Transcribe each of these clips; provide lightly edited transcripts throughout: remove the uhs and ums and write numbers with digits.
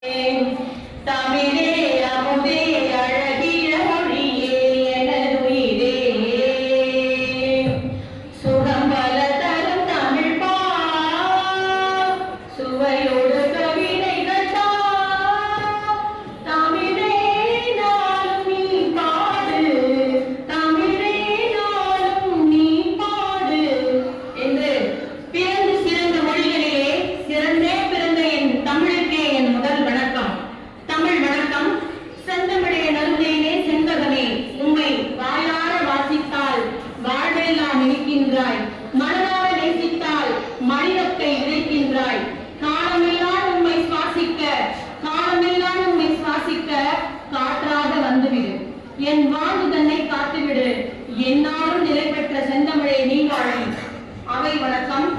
தமிழே அமுதே அழகிய மொழியே எனதுயிரே சுகம் பல தரும் தமிழ் பா சுவையோடு கவிதைகள் தா தமிழே நாளும் நீ பாடு தமிழே நாளும் நீ பாடு என்று பிறந்து சிறந்த மொழிகளிலே சிறந்தே பிறந்த என் தமிழுக்கே என் முதல் வணக்கம். தமிழ் வணக்கம். செந்தமிழே நறுந்தேனே செண்பகமே உம்மை வாயார வாசித்தால் வாழ்வெல்லாம் இனிக்கின்றாய், மனதார நேசித்தால் மனிதத்தை விதைக்கின்றாய். காலமெல்லாம் உம்மை சுவாசிக்க காற்றாக வந்துவிடு, என் வாழ்வு தன்னை காத்துவிடு, என்னாலும் நிலை பெற்ற செந்தமிழே நீ வாழி. அவை வணக்கம்.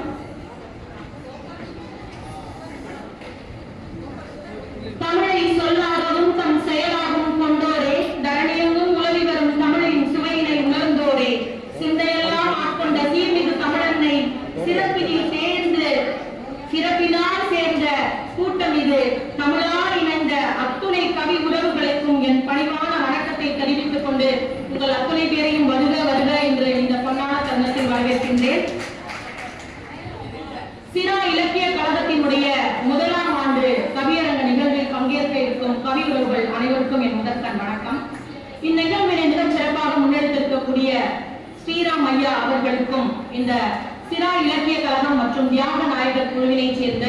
தமிழை சொல்லாததும் தம் செயலாகவும் கொண்டோரே, தரணியெங்கும் உலவி வரும் தமிழின் சுவையினை உணர்ந்தோரே, சிந்தையெல்லாம் ஆட்கொண்ட சீர்மிகு தமிழன்னை சிறப்பினால் சேர்ந்த கூட்டம் இது. தமிழால் இணைந்த அத்துணை கவி உறவுகளுக்கும் என் பணிவான வணக்கத்தை தெரிவித்துக் கொண்டு உங்கள் அத்துணை பேரையும் வருக வருக என்று இந்த பொன்னான தருணத்தில் வரவேற்கின்றேன். சிரா இலக்கிய கழகத்தினுடைய முதலாம் ஆண்டு கவியரங்க நிகழ்வில் பங்கேற்க இருக்கும் கவி உறவுகள் அனைவருக்கும் என் முதற்கண் வணக்கம். இந்நிகழ்வினை மிகச் சிறப்பாக முன்னெடுத்திருக்கக்கூடிய ஸ்ரீராம் ஐயா அவர்களுக்கும் இந்த சிரா இலக்கிய கழகம் மற்றும் தியாக நாயகர் குழுவினை சேர்ந்த